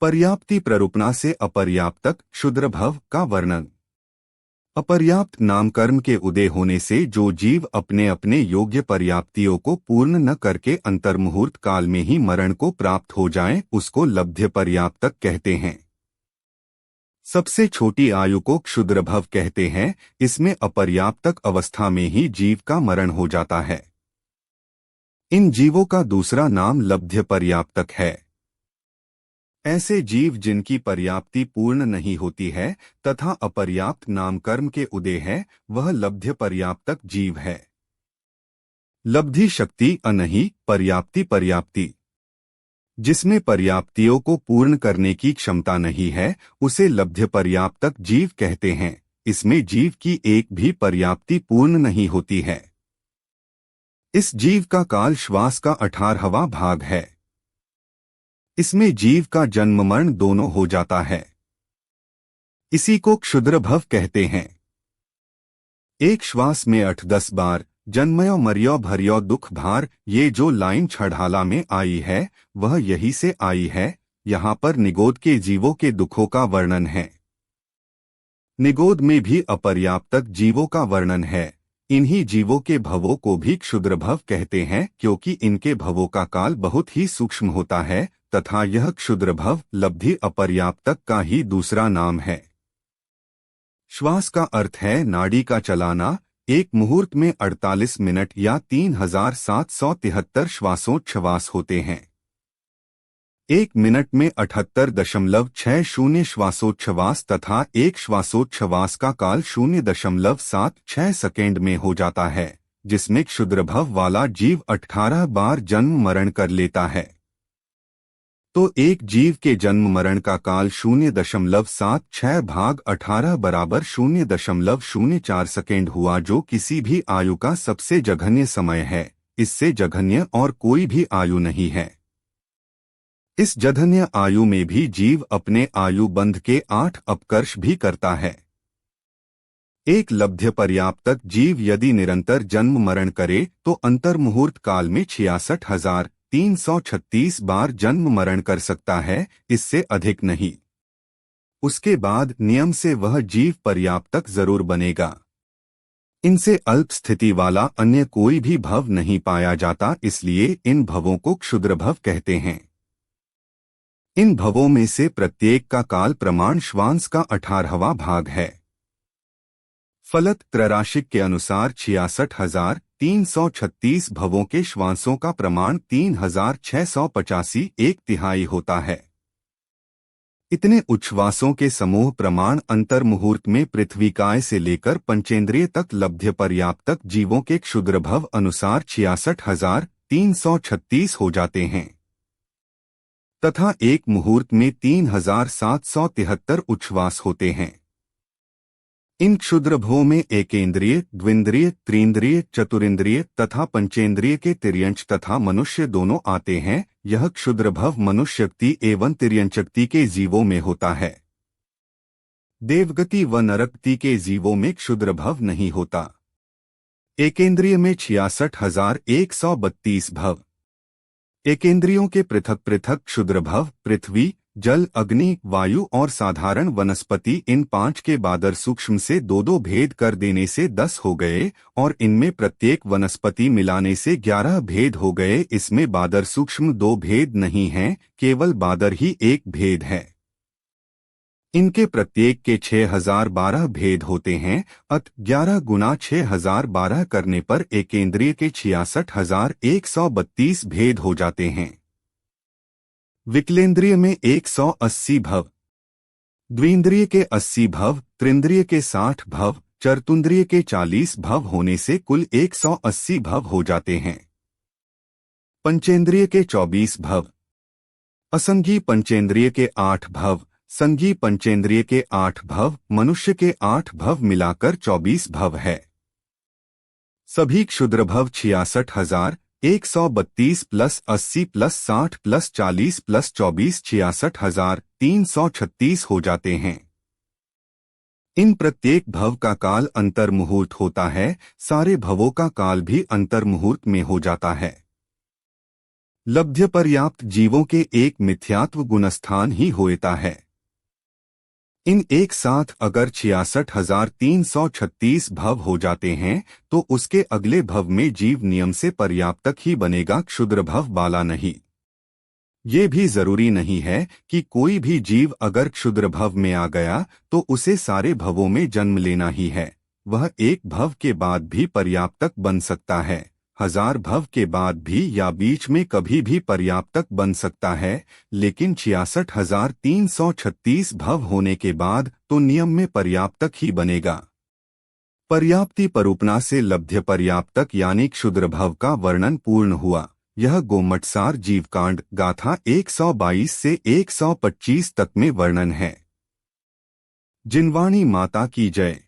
पर्याप्ति प्ररूपणा से अपर्याप्तक क्षुद्र भव का वर्णन। अपर्याप्त नाम कर्म के उदय होने से जो जीव अपने अपने योग्य पर्याप्तियों को पूर्ण न करके अंतर्मुहूर्त काल में ही मरण को प्राप्त हो जाए उसको लब्ध्य पर्याप्तक कहते हैं। सबसे छोटी आयु को क्षुद्र भव कहते हैं। इसमें अपर्याप्तक अवस्था में ही जीव का मरण हो जाता है। इन जीवों का दूसरा नाम लब्ध्य पर्याप्तक है। ऐसे जीव जिनकी पर्याप्ति पूर्ण नहीं होती है तथा अपर्याप्त नाम कर्म के उदय है वह लब्ध्य पर्याप्तक जीव है। लब्धि शक्ति अनहि पर्याप्ति पर्याप्ति। जिसमें पर्याप्तियों को पूर्ण करने की क्षमता नहीं है उसे लब्ध्य पर्याप्तक जीव कहते हैं। इसमें जीव की एक भी पर्याप्ति पूर्ण नहीं होती है। इस जीव का काल श्वास का 18वां भाग है। इसमें जीव का जन्म मरण दोनों हो जाता है। इसी को क्षुद्र भव कहते हैं। एक श्वास में 8-10 बार जन्मयो मरियो भरियो दुख भार, ये जो लाइन छड़ाला में आई है वह यही से आई है। यहाँ पर निगोद के जीवों के दुखों का वर्णन है। निगोद में भी अपर्याप्तक जीवों का वर्णन है। इन्हीं जीवों के भवों को भी क्षुद्र भव कहते हैं क्योंकि इनके भवों का काल बहुत ही सूक्ष्म होता है तथा यह क्षुद्र भव लब्धि अपर्याप्तक का ही दूसरा नाम है। श्वास का अर्थ है नाड़ी का चलाना। एक मुहूर्त में 48 मिनट या 3773 श्वासोच्छ्वास होते हैं। एक मिनट में 78.60 श्वासोच्छ्वास तथा एक श्वासोच्छ्वास का काल 0.76 सेकेंड में हो जाता है, जिसमें क्षुद्र भव वाला जीव 18 बार जन्म मरण कर लेता है। तो एक जीव के जन्म मरण का काल 0.76 भाग 18 बराबर 0.04 सेकेंड हुआ, जो किसी भी आयु का सबसे जघन्य समय है। इससे जघन्य और कोई भी आयु नहीं है। इस जघन्य आयु में भी जीव अपने आयु बंध के 8 अपकर्ष भी करता है। एक लब्ध्य पर्याप्तक जीव यदि निरंतर जन्म मरण करे तो अंतर्मुहूर्त काल में 66,336 बार जन्म मरण कर सकता है, इससे अधिक नहीं। उसके बाद नियम से वह जीव पर्याप्तक जरूर बनेगा। इनसे अल्प स्थिति वाला अन्य कोई भी भव नहीं पाया जाता, इसलिए इन भवों को क्षुद्र भव कहते हैं। इन भवों में से प्रत्येक का काल प्रमाण श्वास का 18वां भाग है। फलत त्रैराशिक के अनुसार 66,336 भवों के श्वासों का प्रमाण 3,685 1/3 होता है। इतने उच्छ्वासों के समूह प्रमाण अंतर्मुहूर्त में पृथ्वीकाय से लेकर पंचेंद्रिय तक लब्ध्य पर्याप्तक जीवों के क्षुद्र भव अनुसार 66,336 हो जाते हैं तथा एक मुहूर्त में 3,773 उच्छ्वास होते हैं। इन क्षुद्र भवों में एकेंद्रिय, द्विंद्रिय, त्रिंद्रिय, चतुरिंद्रिय तथा पंचेंद्रिय के तिर्यंच तथा मनुष्य दोनों आते हैं। यह क्षुद्र भव मनुष्यक्ति एवं तिर्यंचक्ति के जीवों में होता है। देवगति व नरकति के जीवों में क्षुद्र भव नहीं होता। एकेंद्रिय में 66,132 भव। एकेंद्रियों के पृथक पृथक क्षुद्र भव पृथ्वी, जल, अग्नि, वायु और साधारण वनस्पति, इन 5 के बादर सूक्ष्म से 2-2 भेद कर देने से 10 हो गए और इनमें प्रत्येक वनस्पति मिलाने से 11 भेद हो गए। इसमें बादर सूक्ष्म 2 भेद नहीं हैं, केवल बादर ही 1 भेद है। इनके प्रत्येक के 6,012 भेद होते हैं, अत 11 गुना 6,012 करने पर एकेंद्रिय के 66,132 भेद हो जाते हैं। विकलेंद्रिय में 180 भव, द्विंद्रिय के 80 भव, त्रिंद्रिय के 60 भव, चतुर्न्द्रिय के 40 भव होने से कुल 180 भव हो जाते हैं। पंचेंद्रिय के 24 भव, असंगी पंचेंद्रिय के 8 भव, संगी पंचेंद्रिय के 8 भव, मनुष्य के 8 भव मिलाकर 24 भव है। सभी क्षुद्र भव 66,132 प्लस 80 प्लस 60 प्लस 40 प्लस 24 66,336 हो जाते हैं। इन प्रत्येक भव का काल अंतर्मुहूर्त होता है। सारे भवों का काल भी अंतर्मुहूर्त में हो जाता है। लब्ध्य पर्याप्त जीवों के एक मिथ्यात्व गुणस्थान ही होता है। इन एक साथ अगर 66,336 भव हो जाते हैं तो उसके अगले भव में जीव नियम से पर्याप्तक ही बनेगा, क्षुद्र भव वाला नहीं। ये भी जरूरी नहीं है कि कोई भी जीव अगर क्षुद्र भव में आ गया तो उसे सारे भवों में जन्म लेना ही है। वह एक भव के बाद भी पर्याप्तक बन सकता है, 1000 भव के बाद भी या बीच में कभी भी पर्याप्तक बन सकता है, लेकिन 66,336 भव होने के बाद तो नियम में पर्याप्तक ही बनेगा। पर्याप्ति परूपना से लब्ध्य पर्याप्तक यानी क्षुद्र भव का वर्णन पूर्ण हुआ। यह गोमटसार जीवकांड गाथा 122 से 125 तक में वर्णन है। जिनवाणी माता की जय।